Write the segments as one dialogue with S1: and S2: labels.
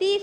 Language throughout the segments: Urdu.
S1: 30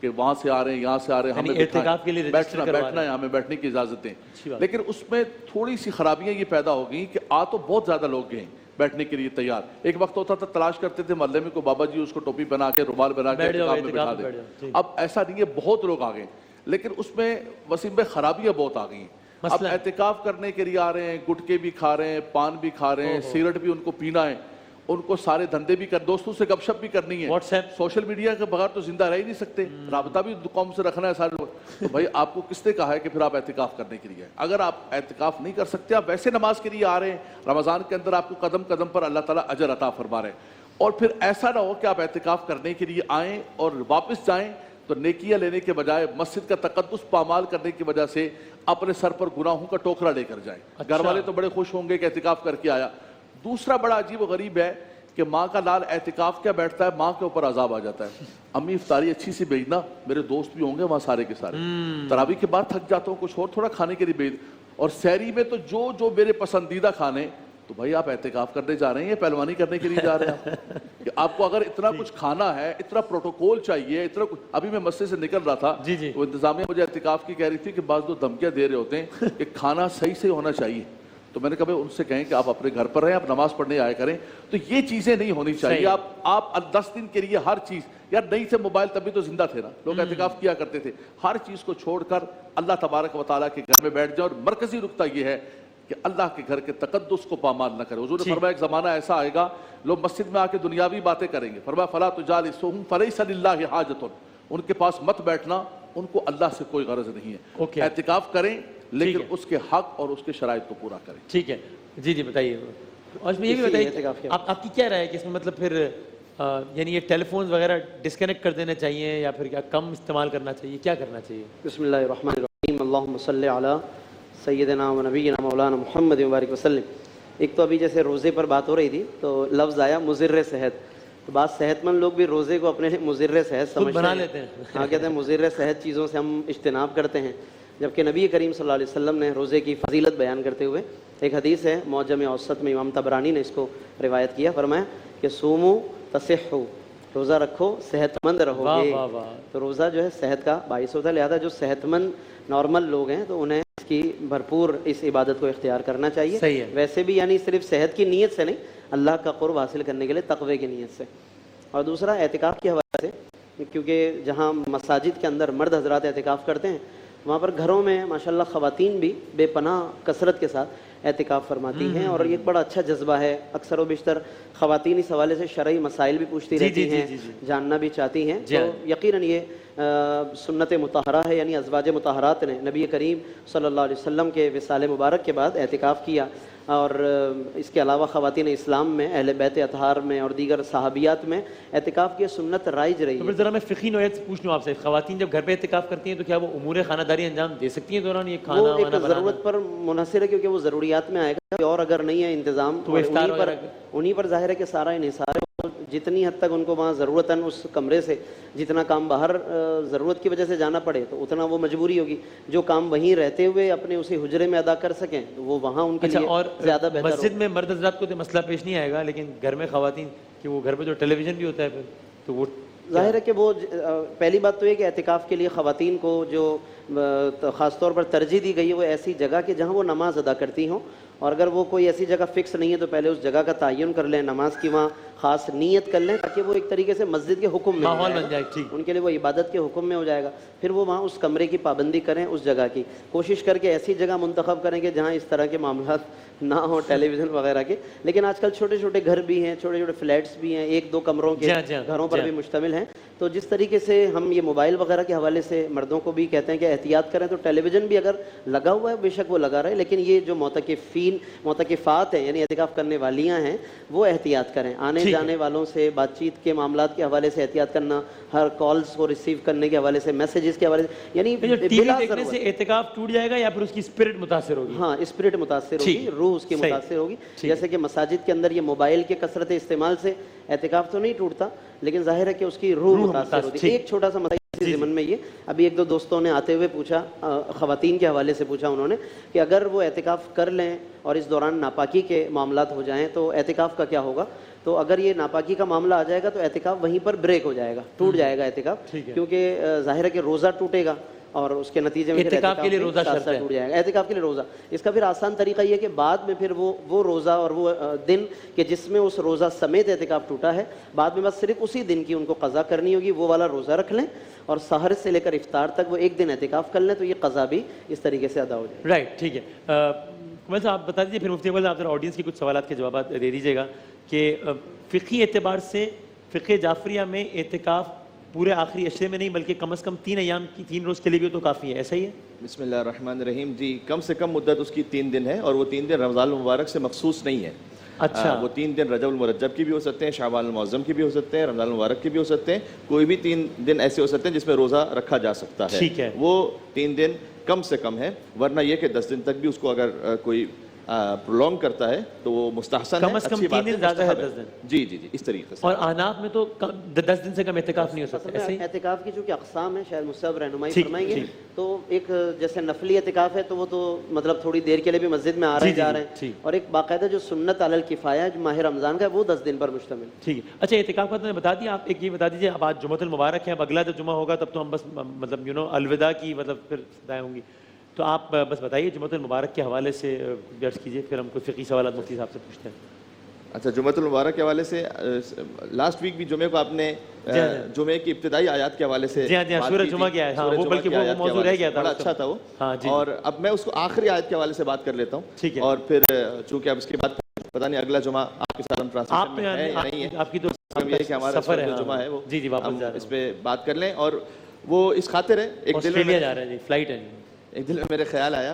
S2: کہ وہاں سے آ رہے ہیں یہاں سے آ رہے ہیں,
S3: یعنی
S2: ہمیں
S3: اعتکاف کے لیے رجسٹر کروا
S2: بیٹھنا ہے, ہمیں بیٹھنے کی اجازت دیں.
S3: اچھی بات.
S2: لیکن اس میں تھوڑی سی خرابیاں یہ پیدا ہو گئیں کہ آ تو بہت زیادہ لوگ گئے بیٹھنے کے لیے تیار. ایک وقت ہوتا تھا تلاش کرتے تھے محلے میں کو بابا جی اس کو ٹوپی بنا کے رومال بنا کے
S3: بیٹھ جاؤ,
S2: اعتکاف میں بٹھا
S3: اعتکاف میں بیٹھ
S2: دیں.
S3: جاؤ.
S2: اب ایسا نہیں ہے, بہت لوگ آ گئے, لیکن اس میں وسیم بھائی خرابیاں بہت آ گئی ہیں. اب
S3: مثلاً
S2: اعتکاف کرنے کے لیے آ رہے ہیں, گٹکے بھی کھا رہے ہیں, پان بھی کھا رہے ہیں, سگریٹ بھی ان کو پینا ہے, ان کو سارے دھندے بھی دوستوں سے گپ شپ بھی کرنی ہے,
S3: واٹس ایپ,
S2: سوشل میڈیا کے بغیر تو زندہ رہ ہی نہیں سکتے, رابطہ بھی قوم سے رکھنا ہے سارے لوگ. تو بھائی آپ کو کس نے کہا ہے کہ پھر آپ اعتکاف کرنے کے لیے آئے؟ اگر آپ اعتکاف نہیں کر سکتے, آپ ویسے نماز کے لیے آ رہے ہیں, رمضان کے اندر آپ کو قدم قدم پر اللہ تعالیٰ اجر عطا فرما رہے ہیں, اور پھر ایسا نہ ہو کہ آپ اعتکاف کرنے کے لیے آئیں اور واپس جائیں تو نیکیاں لینے کے بجائے مسجد کا تقدس پامال کرنے کی وجہ سے اپنے سر پر گناہوں کا ٹوکرا لے کر جائیں. گھر والے تو بڑے خوش ہوں گے کہ اعتکاف کر کے آیا. دوسرا بڑا عجیب و غریب ہے کہ ماں کا لال اعتکاف کیا بیٹھتا ہے, ماں کے اوپر عذاب آ جاتا ہے. امی افطاری اچھی سی بھیجنا, میرے دوست بھی ہوں گے وہاں سارے کے سارے, تراویح کے بعد تھک جاتا ہوں, کچھ اور تھوڑا کھانے کے لیے بھیج, اور سحری میں تو جو میرے پسندیدہ کھانے. تو بھائی آپ اعتکاف کرنے جا رہے ہیں یا پہلوانی کرنے کے لیے جا رہے ہیں؟ کہ آپ کو اگر اتنا کچھ کھانا ہے, اتنا پروٹوکول چاہیے, اتنا کچھ. ابھی میں مسجد سے نکل رہا تھا, وہ انتظامیہ مجھے اعتکاف کی کہہ رہی تھی کہ بعض لوگ دھمکیاں دے رہے ہوتے ہیں کہ کھانا صحیح سے ہونا چاہیے. تو میں نے کہا ان سے کہیں کہ آپ اپنے گھر پر رہیں, آپ نماز پڑھنے آیا کریں. تو یہ چیزیں نہیں ہونی چاہیے. آپ 10 دن کے لیے ہر چیز, یار نہیں سے موبائل تب بھی تو زندہ تھے نا, لوگ اعتکاف کیا کرتے تھے, ہر چیز کو چھوڑ کر اللہ تبارک و تعالیٰ کے گھر میں بیٹھ جائے. اور مرکزی نقطہ یہ ہے کہ اللہ کے گھر کے تقدس کو پامال نہ کرے. حضور نے فرمایا ایک زمانہ ایسا آئے گا لوگ مسجد میں آ کے دنیاوی باتیں کریں گے. فرمایا فلا تجالسوہم فلیس للہ حاجۃ, ان کے پاس مت بیٹھنا, ان کو اللہ سے کوئی غرض نہیں ہے. اعتکاف کریں لیکن اس کے حق اور اس کے شرائط کو پورا کریں.
S3: ٹھیک ہے جی جی بتائیے. اور اس میں یہ بھی بتائیے آپ کی کیا رائے ہے کہ اس میں مطلب پھر یعنی یہ ٹیلی فونز وغیرہ ڈسکنیکٹ کر دینے چاہیے یا پھر کیا کم استعمال کرنا چاہیے, کیا کرنا چاہیے؟
S4: بسم اللہ الرحمن الرحیم. اللہم صلی علی سیدنا و نبینا مولانا محمد وبارک وسلم. ایک تو ابھی جیسے روزے پر بات ہو رہی تھی تو لفظ آیا مضر صحت, تو بعض صحت مند لوگ بھی روزے کو اپنے مضر صحت سمجھتے ہیں. ہاں کہتے ہیں مضر صحت چیزوں سے ہم اجتناب کرتے ہیں, جبکہ نبی کریم صلی اللہ علیہ وسلم نے روزے کی فضیلت بیان کرتے ہوئے ایک حدیث ہے معجم اوسط میں, امام طبرانی نے اس کو روایت کیا, فرمایا کہ سومو تصحو, روزہ رکھو صحت مند رہو گے. تو روزہ جو ہے صحت کا باعث ہوتا ہے, لہذا جو صحت مند نارمل لوگ ہیں تو انہیں اس کی بھرپور اس عبادت کو اختیار کرنا چاہیے. ویسے بھی یعنی صرف صحت کی نیت سے نہیں, اللہ کا قرب حاصل کرنے کے لیے تقوی کی نیت سے. اور دوسرا اعتکاف کے حوالے سے, کیونکہ جہاں مساجد کے اندر مرد حضرات اعتکاف کرتے ہیں وہاں پر گھروں میں ماشاءاللہ خواتین بھی بے پناہ کثرت کے ساتھ اعتکاف فرماتی ہیں, اور یہ ایک بڑا اچھا جذبہ ہے. اکثر و بیشتر خواتین اس حوالے سے شرعی مسائل بھی پوچھتی رہتی ہیں, جاننا بھی چاہتی ہیں. تو یقیناً یہ سنت مطہرہ ہے, یعنی ازواج مطہرات نے نبی کریم صلی اللہ علیہ وسلم کے وصال مبارک کے بعد اعتکاف کیا. اور اس کے علاوہ خواتین اسلام میں, اہل بیت اطہار میں اور دیگر صحابیات میں اعتکاف کی سنت رائج رہی ہے.
S3: تو پھر ذرا میں فقہی نوعیت سے پوچھ لوں آپ سے, خواتین جب گھر پہ اعتکاف کرتی ہیں تو کیا وہ امور خانہ داری انجام دے سکتی ہیں دوران یہ کھانا
S4: وانا بنانا؟ وہ ایک ضرورت پر منحصر ہے, کیونکہ وہ ضروریات میں آئے گا, اور اگر نہیں ہے انتظام تو انہی پر ظاہر ہے کہ سارا انحصار ہے. جتنی حد تک ان کو وہاں ضرورتاً اس کمرے سے جتنا کام باہر ضرورت کی وجہ سے جانا پڑے تو اتنا وہ مجبوری ہوگی. جو کام وہیں رہتے ہوئے اپنے اسی حجرے میں ادا کر سکیں تو وہ وہاں ان کے لیے زیادہ بہتر.
S3: مسجد میں مرد حضرات کو تو مسئلہ پیش نہیں آئے گا, لیکن گھر میں خواتین کہ وہ گھر پہ جو ٹیلی ویژن بھی ہوتا ہے پھر تو وہ
S4: ظاہر ہے کہ وہ پہلی بات تو یہ کہ اعتکاف کے لیے خواتین کو جو خاص طور پر ترجیح دی گئی ہے وہ ایسی جگہ کہ جہاں وہ نماز ادا کرتی ہوں, اور اگر وہ کوئی ایسی جگہ فکس نہیں ہے تو پہلے اس جگہ کا تعین کر لیں, نماز کی وہاں خاص نیت کر لیں, تاکہ وہ ایک طریقے سے مسجد کے حکم میں
S3: ماحول بن جائے,
S4: ان کے لیے وہ عبادت کے حکم میں ہو جائے گا. پھر وہ وہاں اس کمرے کی پابندی کریں, اس جگہ کی کوشش کر کے ایسی جگہ منتخب کریں کہ جہاں اس طرح کے معاملات نہ ہوں ٹیلی ویژن وغیرہ کے. لیکن آج کل چھوٹے چھوٹے گھر بھی ہیں, چھوٹے چھوٹے فلیٹس بھی ہیں, 1-2 کمروں کے گھروں پر بھی مشتمل ہیں. تو جس طریقے سے ہم یہ موبائل وغیرہ کے حوالے سے مردوں کو بھی کہتے ہیں کہ احتیاط کریں, تو ٹیلی ویژن بھی اگر لگا ہوا ہے بے شک وہ لگا رہے, لیکن یہ جو معتکفات ہیں یعنی اعتکاف کرنے والیاں ہیں وہ احتیاط کریں. آنے جانے والوں سے بات چیت کے معاملات کے حوالے سے احتیاط کرنا, ہر کالز کو ریسیو کرنے کے حوالے سے, میسیجز کے حوالے سے, یعنی
S3: ٹی وی دیکھنے سے اعتکاف ٹوٹ جائے گا یا پھر اس کی اسپرٹ متاثر ہوگی؟
S4: ہاں اسپرٹ متاثر ہوگی, روح اس کی متاثر ہوگی. جیسے کہ مساجد کے اندر یہ موبائل کے کثرت استعمال سے اعتکاف تو نہیں ٹوٹتا, لیکن ظاہر ہے کہ اس کی روح متاثر ہوتی ہے. ایک چھوٹا سا مسئلہ اسی ضمن میں یہ ابھی 1-2 دوستوں نے آتے ہوئے پوچھا, خواتین کے حوالے سے پوچھا انہوں نے کہ اگر وہ اعتکاف کر لیں اور اس دوران ناپاکی کے معاملات ہو جائیں تو اعتکاف کا کیا ہوگا. تو اگر یہ ناپاکی کا معاملہ آ جائے گا تو اعتکاف وہیں پر بریک ہو جائے گا, ٹوٹ جائے گا اعتکاف, کیونکہ ظاہر ہے کہ روزہ ٹوٹے گا اور اس کے نتیجے میں
S3: اعتکاف کے لیے روزہ شرط ہے,
S4: ٹوٹ جائے گا. اعتکاف کے لیے روزہ, اس کا پھر آسان طریقہ یہ ہے کہ بعد میں پھر وہ روزہ اور وہ دن کہ جس میں اس روزہ سمیت اعتکاف ٹوٹا ہے, بعد میں بس صرف اسی دن کی ان کو قضا کرنی ہوگی, وہ والا روزہ رکھ لیں اور سحر سے لے کر افطار تک وہ ایک دن اعتکاف کر لیں, تو یہ قضا بھی اس طریقے سے ادا ہو جائے.
S3: رائٹ, ٹھیک ہے. ویسے آپ بتا دیجیے, پھر مفتی اول آپ ذرا آڈینس کی کچھ سوالات کے جوابات دے دیجیے گا کہ فقہی اعتبار سے فقہ جعفریہ میں اعتکاف پورے آخری عشرے میں نہیں بلکہ کم از کم 3 ایام کی 3 روز کے لیے بھی تو کافی ہے, ایسا ہی ہے؟
S5: بسم اللہ الرحمن الرحیم. جی, کم سے کم مدت اس کی 3 دن ہے, اور وہ 3 دن رمضان المبارک سے مخصوص نہیں ہے.
S3: اچھا,
S5: وہ 3 دن رجب المرجب کی بھی ہو سکتے ہیں, شعبان المعظم کی بھی ہو سکتے ہیں, رمضان المبارک کی بھی ہو سکتے ہیں, کوئی بھی 3 دن ایسے ہو سکتے ہیں جس میں روزہ رکھا جا سکتا ہے.
S3: ٹھیک ہے,
S5: وہ 3 دن کم سے کم ہے, ورنہ یہ کہ 10 دن تک بھی اس کو اگر کوئی پرولونگ کرتا ہے تو وہ مستحسن ہے,
S3: کم از کم 3 دن زیادہ ہے 10 دن.
S5: جی جی جی, اس طریقے سے.
S3: اور احناف میں تو 10 دن سے کم اعتکاف نہیں ہو سکتا, ایسے ہی؟
S4: اعتکاف کی چونکہ اقسام ہیں, شاید مجھ سے اب رہنمائی فرمائیں گے. تو ایک جیسے نفلی اعتکاف ہے تو وہ تو مطلب تھوڑی دیر کے لیے بھی مسجد میں آ رہے جا رہے ہیں, اور ایک باقاعدہ جو سنت علی الکفایہ جو ماہ رمضان کا ہے وہ 10 دن پر مشتمل.
S3: ٹھیک ہے. اچھا, اعتکاف کا تو میں بتا دیا, آپ ایک یہ بتا دیجیے, اب آج جمعۃ المبارک ہے, اب اگلا جب جمعہ ہوگا تب تو ہم بس مطلب الوداع کی مطلب پھر دائیں ہوں گی, تو آپ بس بتائیے جمعۃ المبارک کے حوالے سے درس کیجیے, پھر ہم کوئی فقہی سوالات مفتی صاحب سے پوچھتے ہیں.
S5: اچھا, جمعۃ المبارک کے حوالے سے لاسٹ ویک بھی جمعے کو آپ نے جمعے کی ابتدائی آیات کے حوالے سے
S3: سورہ جمعہ کی آیت, ہاں وہ بلکہ وہ موضوع رہ گیا تھا,
S5: بڑا اچھا تھا وہ. اور اب میں اس کو آخری آیت کے حوالے سے بات کر لیتا ہوں.
S3: ٹھیک ہے.
S5: اور پھر چونکہ اب اس کے بعد پتہ نہیں اگلا جمعہ آپ کے ساتھ ہم ٹرانسلیشن میں ہے یا نہیں ہے,
S3: آپ کی تو
S5: یہ کہ ہمارا جمعہ ہے وہ ہم اس پہ بات کر لیں. اور وہ اس خاطر ہے, ایک دل میں
S3: جا رہا ہے جی, فلائٹ ہے,
S5: ایک دل میں میرے خیال آیا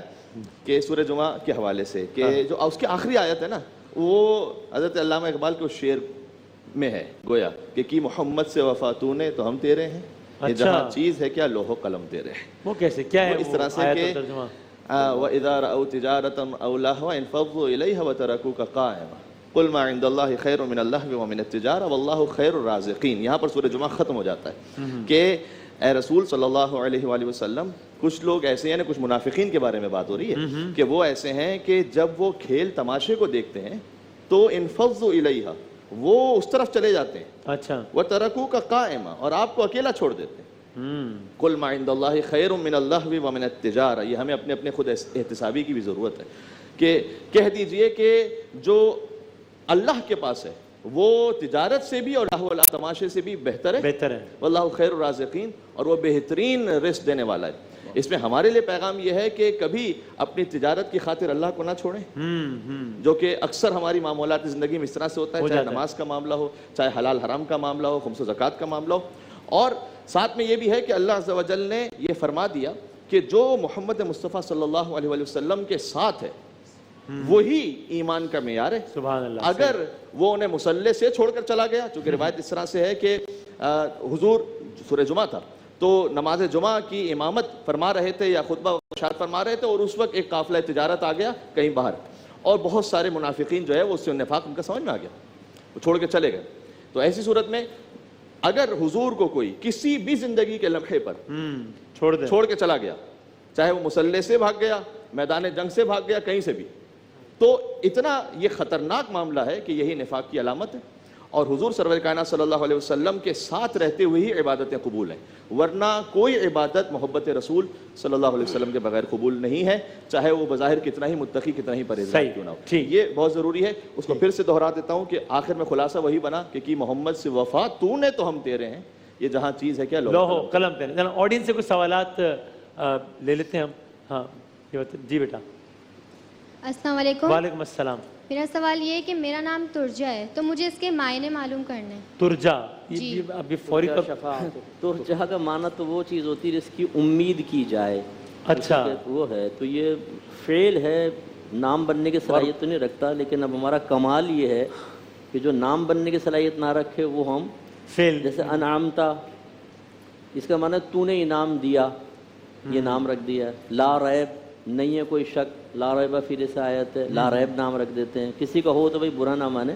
S5: کہ سورہ جمعہ کے حوالے سے کہ جو اس کی آخری آیت ہے نا, وہ حضرت علامہ اقبال کے شعر میں ہے گویا کہ کی محمد سے وفا تو نے تو ہم تیرے ہیں, یہ جہاں چیز ہے کیا لوح و قلم تیرے ہیں.
S3: وہ کیسے, کیا ہے
S5: اس طرح سے کہ وَإِذَا رَأَوْا تِجَارَةً أَوْ لَهْوًا انفضوا إِلَيْهَا وَتَرَكُوكَ قَائِمًا قُلْ مَا عِندَ اللَّهِ خَيْرٌ مِنَ اللَّهْوِ وَمِنَ التِّجَارَةِ وَاللَّهُ خَيْرُ الرَّازِقِينَ. یہاں پر سورہ جمعہ ختم ہو جاتا ہے کہ اے رسول صلی اللہ علیہ وآلہ وسلم, کچھ لوگ ایسے ہیں, کچھ منافقین کے بارے میں بات ہو رہی ہے کہ وہ ایسے ہیں کہ جب وہ کھیل تماشے کو دیکھتے ہیں تو انفضوا الیہا, وہ اس طرف چلے جاتے ہیں.
S3: اچھا,
S5: وترکوک قائما, اور آپ کو اکیلا چھوڑ دیتے ہیں. قل ما عند اللہ خیر من اللہو ومن التجارہ. یہ ہمیں اپنے خود احتسابی کی بھی ضرورت ہے کہ کہہ دیجئے کہ جو اللہ کے پاس ہے وہ تجارت سے بھی اور لہو تماشے سے بھی بہتر ہے. واللہ خیر الرازقین, اور وہ بہترین رزق دینے والا ہے. اس میں ہمارے لیے پیغام یہ ہے کہ کبھی اپنی تجارت کی خاطر اللہ کو نہ چھوڑیں, جو کہ اکثر ہماری معمولات زندگی میں اس طرح سے ہوتا ہے, چاہے نماز کا معاملہ ہو, چاہے حلال حرام کا معاملہ ہو, خمس و زکوٰۃ کا معاملہ ہو. اور ساتھ میں یہ بھی ہے کہ اللہ عز و جل نے یہ فرما دیا کہ جو محمد مصطفیٰ صلی اللہ علیہ وآلہ وسلم کے ساتھ ہے وہی ایمان کا معیار ہے.
S3: سبحان اللہ.
S5: اگر وہ انہیں مصلی سے چھوڑ کر چلا گیا, چونکہ روایت اس طرح سے ہے کہ حضور سورہ جمعہ تھا تو نماز جمعہ کی امامت فرما رہے تھے یا خطبہ ارشاد فرما رہے تھے, اور اس وقت ایک قافلہ تجارت آ گیا کہیں باہر, اور بہت سارے منافقین جو ہے وہ اس سے نفاق ان کا سمجھ میں آ گیا, وہ چھوڑ کے چلے گئے. تو ایسی صورت میں اگر حضور کو کوئی کسی بھی زندگی کے لمحے پر چھوڑ کے چلا گیا, چاہے وہ مصلی سے بھاگ گیا, میدان جنگ سے بھاگ گیا, کہیں سے بھی, تو اتنا یہ خطرناک معاملہ ہے کہ یہی نفاق کی علامت ہے. اور حضور سرور کائنات صلی اللہ علیہ وسلم کے ساتھ رہتے ہوئے ہی عبادتیں قبول ہیں, ورنہ کوئی عبادت محبت رسول صلی اللہ علیہ وسلم کے بغیر قبول نہیں ہے, چاہے وہ بظاہر کتنا ہی متقی کتنا ہی پرہیزگار کیوں نہ ہو. یہ بہت ضروری ہے. اس کو پھر سے دہرا دیتا ہوں کہ آخر میں خلاصہ وہی بنا کہ محمد سے وفا تو نے تو ہم تیرے ہیں, یہ جہاں چیز ہے کیا
S3: لوح و قلم تیرے. آڈینس سے کچھ سوالات لے لیتے ہیں ہم. ہاں جی بیٹا.
S6: السلام علیکم.
S3: وعلیکم السلام.
S6: میرا سوال یہ ہے کہ میرا نام ترجا ہے, تو مجھے اس کے معنی معلوم کرنے.
S3: ترجا,
S7: ابھی فوری ترجا کا معنی تو وہ چیز ہوتی ہے جس کی امید کی جائے.
S3: اچھا,
S7: وہ ہے تو یہ فعل ہے, نام بننے کی صلاحیت تو نہیں رکھتا, لیکن اب ہمارا کمال یہ ہے کہ جو نام بننے کی صلاحیت نہ رکھے وہ ہم
S3: فعل,
S7: جیسے انعامتا, اس کا معنی تو نے انعام دیا, یہ نام رکھ دیا. لا ریب, نہیں ہے کوئی شک, لا ریبہ فی سے آیت ہے, لا ریب نام رکھ دیتے ہیں. کسی کا ہو تو بھائی برا نہ مانے,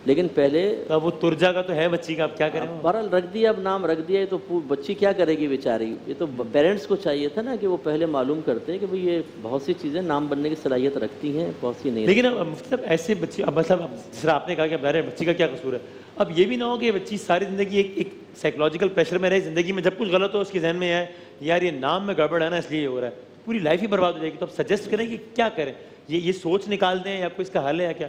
S7: لیکن پہلے
S3: تو اب وہ ترجا کا تو ہے بچی کا، اب کیا کریں؟
S7: بہرحال رکھ دیا، اب نام رکھ دیا، تو بچی کیا کرے گی بیچاری؟ یہ تو پیرنٹس کو چاہیے تھا نا کہ وہ پہلے معلوم کرتے کہ بھئی یہ بہت سی چیزیں نام بننے کی صلاحیت رکھتی ہیں، بہت سی نہیں۔
S3: لیکن اب مفتی صاحب ایسے بچے، اب مطلب جس طرح آپ نے کہا کہ بہرے بچی کا کیا قصور ہے، اب یہ بھی نہ ہو کہ یہ بچی ساری زندگی ایک سائیکولوجیکل پریشر میں رہے، زندگی میں جب کچھ غلط ہو اس کے ذہن میں ہے یار یہ نام میں گڑبڑ ہے نا اس لیے یہ ہو رہا ہے، پوری لائف ہی برباد ہو جائے گی۔ تو اب سجیسٹ کریں کہ کیا کریں، یہ سوچ نکال دیں یا کوئی اس کا حل ہے یا کیا؟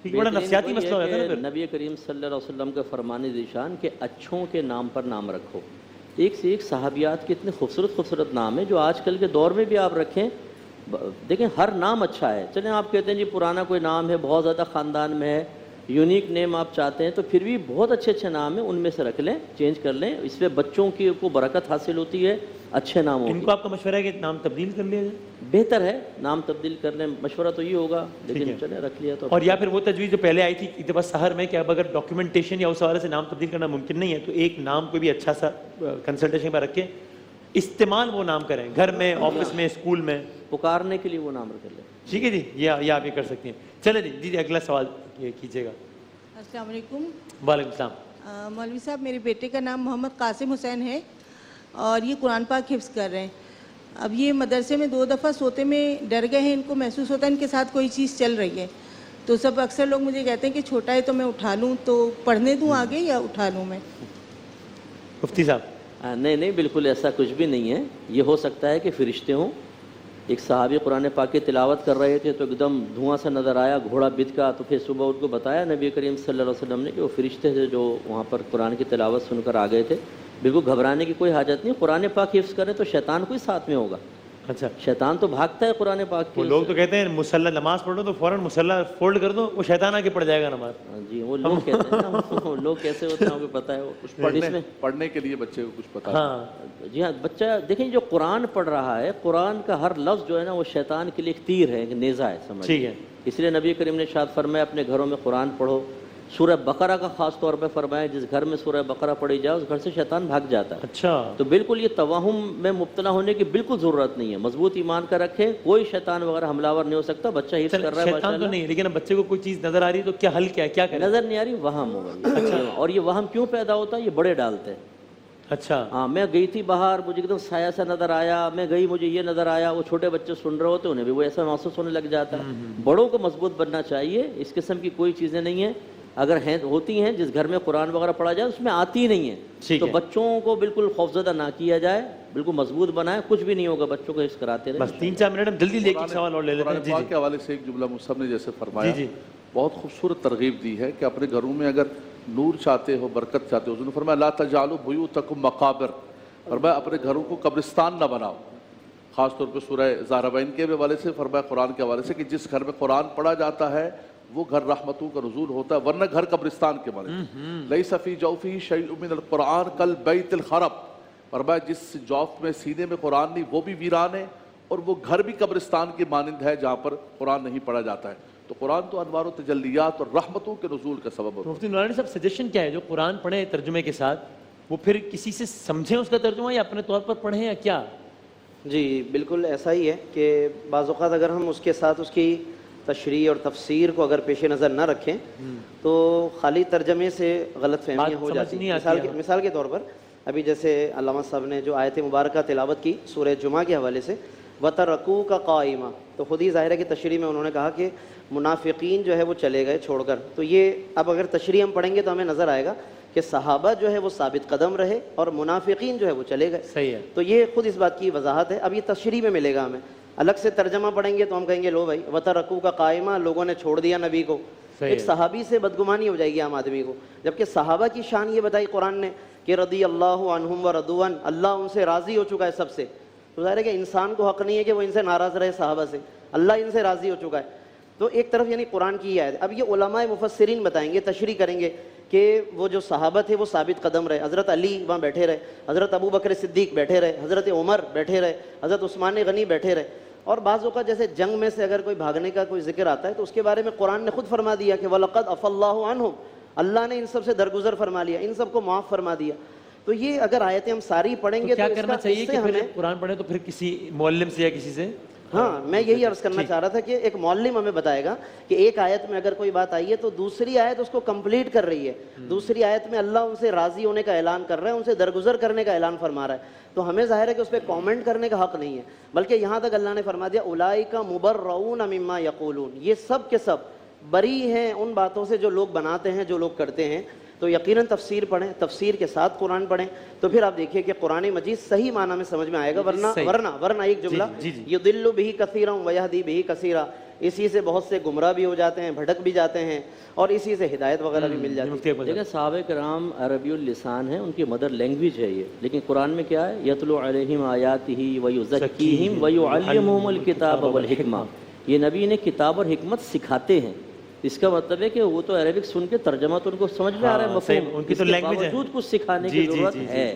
S3: کیونکہ بڑا نفسیاتی مسئلہ ہو جاتا ہے نا پھر۔
S7: نبی کریم صلی اللہ علیہ وسلم کا فرمان ذیشان کہ اچھوں کے نام پر نام رکھو، ایک سے ایک صحابیات کے اتنے خوبصورت خوبصورت نام ہیں جو آج کل کے دور میں بھی آپ رکھیں، دیکھیں ہر نام اچھا ہے۔ چلیں آپ کہتے ہیں جی پرانا کوئی نام ہے بہت زیادہ خاندان میں ہے، یونیک نیم آپ چاہتے ہیں، تو پھر بھی بہت اچھے اچھے نام ہیں، ان میں سے رکھ لیں، چینج کر لیں، اس میں بچوں کی کو برکت حاصل ہوتی ہے اچھے ناموں کی۔
S3: ان کو آپ کا مشورہ ہے کہ نام تبدیل کر لیا جائے؟
S7: بہتر ہے نام تبدیل کر لیں، مشورہ تو یہ ہوگا، لیکن چلیں رکھ لیا تو۔
S3: اور یا پھر وہ تجویز جو پہلے آئی تھی اتباع سحر میں کہ اب اگر ڈاکیومنٹیشن یا اس حوالے سے نام تبدیل کرنا ممکن نہیں ہے تو ایک نام کو بھی اچھا سا کنسلٹیشن پر رکھ کے استعمال وہ نام کریں، گھر میں، آفس میں، اسکول میں
S7: پکارنے کے لیے وہ نام رکھ لیں۔
S3: ٹھیک ہے جی، یہ آپ یہ کر سکتی ہیں۔ چلیں جی اگلا سوال یہ کیجیے گا۔
S8: السلام علیکم۔
S3: وعلیکم السلام۔
S8: مولوی صاحب میرے بیٹے کا نام محمد قاسم حسین ہے اور یہ قرآن پاک حفظ کر رہے ہیں۔ اب یہ مدرسے میں 2 دفعہ سوتے میں ڈر گئے ہیں، ان کو محسوس ہوتا ہے ان کے ساتھ کوئی چیز چل رہی ہے، تو سب اکثر لوگ مجھے کہتے ہیں کہ چھوٹا ہے تو میں اٹھا لوں، تو پڑھنے دوں آگے یا اٹھا لوں میں؟
S3: مفتی صاحب
S7: نہیں بالکل ایسا کچھ بھی نہیں ہے، یہ ہو سکتا ہے کہ فرشتے ہوں۔ ایک صحابی قرآن پاک کی تلاوت کر رہے تھے تو ایک دم دھواں سا نظر آیا گھوڑا بت کا، تو پھر صبح ان کو بتایا نبی کریم صلی اللہ علیہ وسلم نے کہ وہ فرشتے تھے جو وہاں پر قرآن کی تلاوت سن کر آ گئے تھے۔ بالکل گھبرانے کی کوئی حاجت نہیں، قرآن پاک حفظ کریں تو شیطان کوئی ساتھ میں ہوگا،
S3: اچھا
S7: شیطان تو بھاگتا ہے قرآن پاک
S3: وہ
S7: کے۔
S3: لوگ تو کہتے ہیں مصلی نماز پڑھو تو فوراً مصلی فولڈ کر دو، وہ شیطان آ کے پڑھ جائے گا نماز۔
S7: جی وہ لوگ کہتے ہیں نا، لوگ کیسے ہوتے ہیں وہ پتہ ہے، اس میں
S2: پڑھنے کے لیے بچے کو کچھ پتا ہے۔
S3: ہاں
S7: جی ہاں، بچہ دیکھیں جو قرآن پڑھ رہا ہے، قرآن کا ہر لفظ جو ہے نا وہ شیطان کے لیے ایک تیر ہے، ایک نیزہ ہے، سمجھ۔
S3: ٹھیک ہے،
S7: اس لیے نبی کریم نے ارشاد فرمایا اپنے گھروں میں قرآن پڑھو۔ سورہ بقرہ کا خاص طور پہ فرمایا جس گھر میں سورہ بقرہ پڑھی جائے اس گھر سے شیطان بھاگ جاتا ہے۔
S3: اچھا
S7: تو بالکل یہ توہم میں مبتلا ہونے کی بالکل ضرورت نہیں ہے، مضبوط ایمان کا رکھیں، کوئی شیطان وغیرہ حملہ ور نہیں ہو سکتا، بچہ حفظ کر رہا ہے
S3: شیطان تو نہیں، لیکن اب بچے کو کوئی چیز نظر آ رہی ہے تو کیا حل کیا ہے، کیا کریں؟
S7: نظر نہیں آ رہی، وہم ہوگا۔ اور یہ وہم کیوں پیدا ہوتا ہے؟ یہ بڑے ڈالتے ہیں۔
S3: اچھا
S7: ہاں میں گئی تھی باہر، مجھے ایک دم سایہ سا نظر آیا، میں گئی مجھے یہ نظر آیا، وہ چھوٹے بچے سن رہے ہوتے انہیں بھی وہ ایسا محسوس ہونے لگ جاتا ہے۔ بڑوں کو مضبوط بننا چاہیے، اس قسم کی کوئی چیزیں نہیں ہیں، اگر ہیں ہوتی ہیں جس گھر میں قرآن وغیرہ پڑھا جائے اس میں آتی نہیں ہے، تو بچوں کو بالکل خوفزدہ نہ کیا جائے، بالکل مضبوط بنائیں، کچھ بھی نہیں ہوگا، بچوں کو حفظ کراتے رہیں۔
S3: بس 3-4 منٹ ہم جلدی لے کے سوال اور لے لیتے ہیں۔
S2: قرآن پاک کے حوالے سے ایک جملہ مصعب نے جیسے فرمایا بہت خوبصورت ترغیب دی ہے کہ اپنے گھروں میں اگر نور چاہتے ہو، برکت چاہتے ہو، اس نے فرمایا لا تجعلوا بیوتکم مقابر، فرمایا اپنے گھروں کو قبرستان نہ بناؤ۔ خاص طور پہ سورہ زہرابین کے حوالے سے فرمایا، قرآن کے حوالے سے کہ جس گھر میں قرآن پڑھا جاتا ہے وہ گھر رحمتوں کا نزول ہوتا ہے، ورنہ گھر قبرستان کے مانے لیس فی جوفہ شیء من القرآن کالبیت الخرب، فرمایا جس جوف میں سینے میں قرآن نہیں وہ بھی ویران ہے، اور وہ گھر بھی قبرستان کے مانند ہے جہاں پر قرآن نہیں پڑھا جاتا ہے۔ تو قرآن تو انوار و تجلیات اور رحمتوں کے نزول کا سبب ہوتا ہے۔
S3: مفتی نورانی صاحب سجیشن کیا ہے جو قرآن پڑھیں ترجمے کے ساتھ، وہ پھر کسی سے سمجھیں اس کا ترجمہ یا اپنے طور پر پڑھیں یا کیا؟
S4: جی بالکل ایسا ہی ہے کہ بعض اوقات اگر ہم اس کے ساتھ اس کی تشریح اور تفسیر کو اگر پیش نظر نہ رکھیں تو خالی ترجمے سے غلط فہمیاں ہو جاتی ہیں۔ مثال کے طور پر ابھی جیسے علامہ صاحب نے جو آیت مبارکہ تلاوت کی سورہ جمعہ کے حوالے سے وَتَرَكُوكَ قَائِمًا، تو خود ہی ظاہر ہے کہ تشریح میں انہوں نے کہا کہ منافقین جو ہے وہ چلے گئے چھوڑ کر، تو یہ اب اگر تشریح ہم پڑھیں گے تو ہمیں نظر آئے گا کہ صحابہ جو ہے وہ ثابت قدم رہے اور منافقین جو ہے وہ چلے گئے۔
S3: صحیح ہے،
S4: تو یہ خود اس بات کی وضاحت ہے۔ اب یہ تشریح میں ملے گا ہمیں، الگ سے ترجمہ پڑھیں گے تو ہم کہیں گے لو بھائی وَتَرَكُوكَ قَائِمًا، لوگوں نے چھوڑ دیا نبی کو، ایک صحابی سے بدگمانی ہو جائے گی عام آدمی کو، جبکہ صحابہ کی شان یہ بتائی قرآن نے کہ رضی اللہ عنہم ورضوا عنہ، اللہ ان سے راضی ہو چکا ہے سب سے، تو ظاہر ہے کہ انسان کو حق نہیں ہے کہ وہ ان سے ناراض رہے، صحابہ سے اللہ ان سے راضی ہو چکا ہے۔ تو ایک طرف یعنی قرآن کی یہ آیت، اب یہ علماء مفسرین بتائیں گے، تشریح کریں گے کہ وہ جو صحابہ تھے وہ ثابت قدم رہے، حضرت علی وہاں بیٹھے رہے، حضرت ابو بکر صدیق بیٹھے رہے، حضرت عمر بیٹھے رہے، حضرت عثمان غنی بیٹھے رہے، اور بعض اوقات جیسے جنگ میں سے اگر کوئی بھاگنے کا کوئی ذکر آتا ہے تو اس کے بارے میں قرآن نے خود فرما دیا کہ وَلَقَدْ عَفَا اللَّهُ عَنْهُمْ، اللہ نے ان سب سے درگزر فرما لیا، ان سب کو معاف فرما دیا۔ تو یہ اگر آیتیں ہم ساری پڑھیں گے
S3: تو کیا کرنا چاہیے کہ پھر قرآن پڑھیں تو پھر کسی معلم سے یا کسی سے
S4: ہاں میں یہی عرض کرنا چاہ رہا تھا کہ ایک معلم ہمیں بتائے گا کہ ایک آیت میں اگر کوئی بات آئی ہے تو دوسری آیت اس کو کمپلیٹ کر رہی ہے. دوسری آیت میں اللہ ان سے راضی ہونے کا اعلان کر رہا ہے, ان سے درگزر کرنے کا اعلان فرما رہا ہے. تو ہمیں ظاہر ہے کہ اس پہ کامنٹ کرنے کا حق نہیں ہے, بلکہ یہاں تک اللہ نے فرما دیا اولئک مبرؤون مما یقولون, یہ سب کے سب بری ہیں ان باتوں سے جو لوگ بناتے ہیں, جو لوگ کرتے ہیں. تو یقیناً تفسیر پڑھیں, تفسیر کے ساتھ قرآن پڑھیں, تو پھر آپ دیکھیے کہ قرآن مجید صحیح معنی میں سمجھ میں آئے گا. ورنہ ایک جملہ یضل بہ کثیرا ویہدی بہ کثیرا, اسی سے بہت سے گمراہ بھی ہو جاتے ہیں, بھٹک بھی جاتے ہیں, اور اسی سے ہدایت وغیرہ بھی مل جاتی ہے.
S7: دیکھیں صحابہ کرام عربی اللسان ہیں, ان کی مدر لینگویج ہے یہ, لیکن قرآن میں کیا ہے, یتلو علیہم آیاتہ ویزکیہم ویعلمہم الکتاب والحکمہ. یہ نبی نے کتاب اور حکمت سکھاتے ہیں. اس کا مطلب ہے کہ وہ تو عربک سن کے ترجمہ تو ان کو سمجھ میں آ رہا ہے, مفہوم, ان کی تو لینگویج ہے, باوجود کچھ سکھانے کی ضرورت ہے.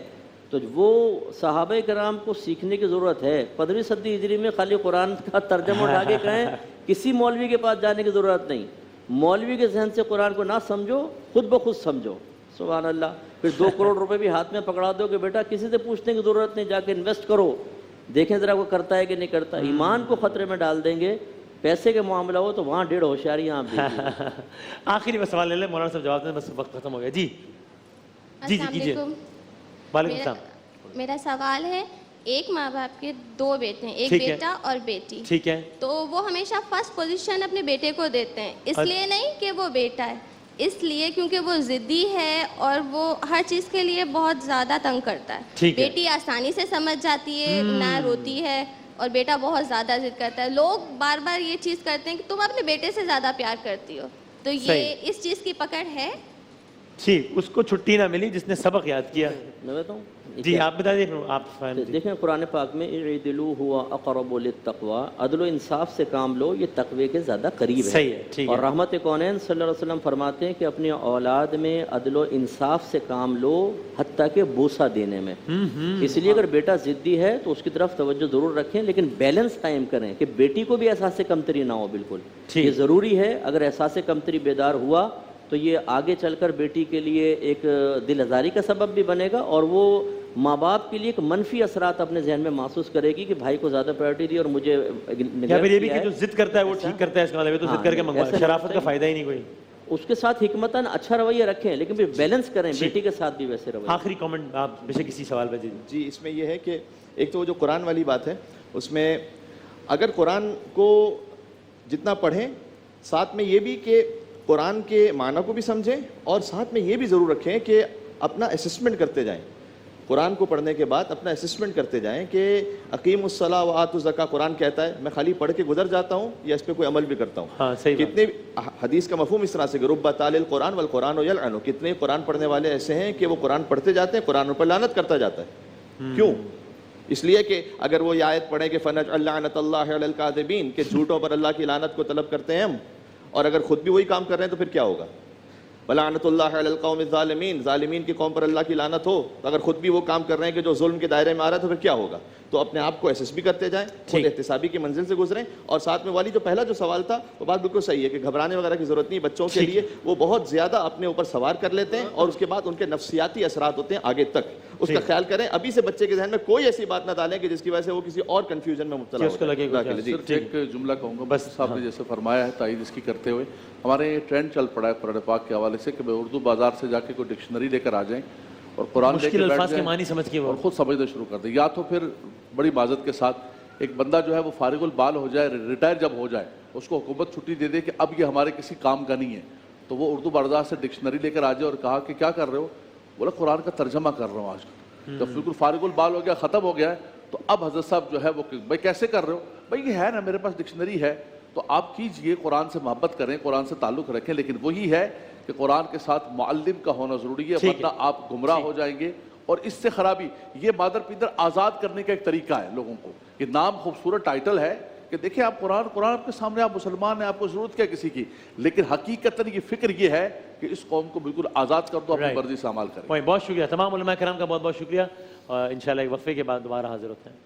S7: تو وہ صحابہ کرام کو سیکھنے کی ضرورت ہے. 15ویں صدی ہجری میں خالی قرآن کا ترجمہ اٹھا کے کہیں, کسی مولوی کے پاس جانے کی ضرورت نہیں. مولوی کے ذہن سے قرآن کو نہ سمجھو, خود بخود سمجھو. سبحان اللہ. پھر 2 کروڑ روپے بھی ہاتھ میں پکڑا دو کہ بیٹا کسی سے پوچھنے کی ضرورت نہیں, جا کے انویسٹ کرو, دیکھیں ذرا وہ کرتا ہے کہ نہیں کرتا. ایمان کو خطرے میں ڈال دیں گے. پیسے کے معاملہ ہو تو وہاں 1.5 ہوشیاری آپ دیکھیں.
S3: آخری بس سوال لے لیں, مولانا صاحب جواب دیں, بس وقت ختم ہو گیا. جی جی جی کیجیے. وعلیکم السلام.
S9: میرا سوال ہے, ایک ماں باپ کے 2 بیٹے ہیں, ایک بیٹا اور بیٹی,
S3: ٹھیک ہے,
S9: تو وہ ہمیشہ فرسٹ پوزیشن اپنے بیٹے کو دیتے ہیں. اس لیے نہیں کہ وہ بیٹا ہے, اس لیے کیونکہ وہ ضدی ہے اور وہ ہر چیز کے لیے بہت زیادہ تنگ کرتا ہے. بیٹی آسانی سے سمجھ جاتی ہے, نہ روتی ہے, اور بیٹا بہت زیادہ ضد کرتا ہے. لوگ بار بار یہ چیز کرتے ہیں کہ تم اپنے بیٹے سے زیادہ پیار کرتی ہو, تو یہ اس چیز کی پکڑ ہے.
S3: ٹھیک, اس کو چھٹی نہ ملی جس نے سبق یاد کیا.
S7: میں بتاؤں,
S3: جی آپ بتا دیں. آپ
S7: دیکھیں قرآن پاک میں اعدلوا هو اقرب للتقوی, عدل و انصاف سے کام لو, یہ تقوی کے زیادہ قریب ہے.
S3: صحیح ہے.
S7: اور رحمت کونین صلی اللہ علیہ وسلم فرماتے ہیں کہ اپنی اولاد میں عدل و انصاف سے کام لو, حتیٰ کہ بوسہ دینے میں. اس لیے اگر بیٹا ضدی ہے تو اس کی طرف توجہ ضرور رکھیں, لیکن بیلنس قائم کریں کہ بیٹی کو بھی احساس کمتری نہ ہو. بالکل یہ ضروری ہے. اگر احساس کمتری بیدار ہوا تو یہ آگے چل کر بیٹی کے لیے ایک دل آزاری کا سبب بھی بنے گا, اور وہ ماں باپ کے لیے ایک منفی اثرات اپنے ذہن میں محسوس کرے گی کہ بھائی کو زیادہ پرائرٹی دی اور مجھے.
S3: یا پھر یہ بھی کہ جو ضد کرتا ہے وہ ٹھیک کرتا ہے, اس کا مطلب ہے تو ضد کر کے منگوا, شرافت کا فائدہ ہی نہیں کوئی.
S7: اس کے ساتھ حکمتاً اچھا رویہ رکھیں, لیکن پھر بیلنس کریں, بیٹی کے ساتھ بھی ویسے رویہ.
S3: آخری کامنٹ آپ بے شک کسی سوال پہ.
S5: جی اس میں یہ ہے کہ ایک تو وہ جو قرآن والی بات ہے, اس میں اگر قرآن کو جتنا پڑھیں, ساتھ میں یہ بھی کہ قرآن کے معنی کو بھی سمجھیں, اور ساتھ میں یہ بھی ضرور رکھیں کہ اپنا اسسمنٹ کرتے جائیں. قرآن کو پڑھنے کے بعد اپنا اسسمنٹ کرتے جائیں کہ اقیم الصلاۃ وآتوا الزکاۃ قرآن کہتا ہے, میں خالی پڑھ کے گزر جاتا ہوں یا اس پہ کوئی عمل بھی کرتا ہوں. کتنے حدیث کا مفہوم اس طرح سے کہ رب تال القرآن والقرآن یلعن, کتنے قرآن پڑھنے والے ایسے ہیں کہ وہ قرآن پڑھتے جاتے ہیں, قرآن پر لعنت کرتا جاتا ہے. کیوں؟ اس لیے کہ اگر وہ یہ آیت پڑھیں کہ فنجعل لعنۃ اللہ علی الکاذبین, کہ جھوٹوں پر اللہ کی لعنت کو طلب کرتے ہیں ہم, اور اگر خود بھی وہی کام کر رہے ہیں تو پھر کیا ہوگا؟ وَلَعْنَةُ اللَّهِ عَلَى الْقَوْمِ الظَّالِمِينَ, ظالمین کی قوم پر اللہ کی لعنت ہو. اگر خود بھی وہ کام کر رہے ہیں کہ جو ظلم کے دائرے میں آ رہا ہے تو پھر کیا ہوگا؟ تو اپنے آپ کو ایسس بھی کرتے جائیں, خود احتسابی کی منزل سے گزریں. اور ساتھ میں والی جو پہلا جو سوال تھا وہ بات بالکل صحیح ہے کہ گھبرانے وغیرہ کی ضرورت نہیں. بچوں کے لیے وہ بہت زیادہ اپنے اوپر سوار کر لیتے ہیں, اور اس کے بعد ان کے نفسیاتی اثرات ہوتے ہیں آگے تک. اس کا خیال کریں, ابھی سے بچے کے ذہن میں کوئی ایسی بات نہ ڈالیں کہ جس کی وجہ سے وہ کسی اور کنفیوژن میں مبتلا ہو.
S2: صرف ایک جملہ کہوں گا, بس صاحب نے جیسے فرمایا ہے, تائید اس کی کرتے ہوئے, ہمارے یہ ٹرینڈ چل پڑا ہے قرآن پاک کے حوالے سے کہ اردو بازار سے جا کے کوئی ڈکشنری لے کر آ جائیں اور قرآن لے کے بیٹھ جائیں اور خود سمجھنا شروع کر دیں. یا تو پھر بڑی معذرت کے ساتھ ایک بندہ جو ہے وہ فارغ البال ہو جائے, ریٹائر جب ہو جائے, اس کو حکومت چھٹی دے دے کہ اب یہ ہمارے کسی کام کا نہیں ہے, تو وہ اردو بازار سے ڈکشنری لے کر آ جائے اور کہا کہ کیا کر رہے ہو؟ بولا قرآن کا ترجمہ کر رہا ہوں آج کل. جب بالکل فارغ البال ہو گیا, ختم ہو گیا ہے, تو اب حضرت صاحب جو ہے وہ بھائی کیسے کر رہے ہو؟ بھائی یہ ہے نا میرے پاس ڈکشنری ہے. تو آپ کیجئے, قرآن سے محبت کریں, قرآن سے تعلق رکھیں, لیکن وہی ہے کہ قرآن کے ساتھ معلم کا ہونا ضروری ہے, ورنہ آپ گمراہ ہو جائیں گے. اور اس سے خرابی یہ مادر پیدر آزاد کرنے کا ایک طریقہ ہے لوگوں کو. یہ نام خوبصورت ٹائٹل ہے کہ دیکھیں آپ قرآن آپ کے سامنے, آپ مسلمان ہیں, آپ کو ضرورت کیا کسی کی, لیکن حقیقتاً یہ فکر یہ ہے کہ اس قوم کو بالکل آزاد کر دو, اپنی مرضی سے عمل کریں.
S3: بہت شکریہ تمام علماء کرام کا, بہت بہت شکریہ. انشاءاللہ ایک وقفے کے بعد دوبارہ حاضر ہوتے ہیں.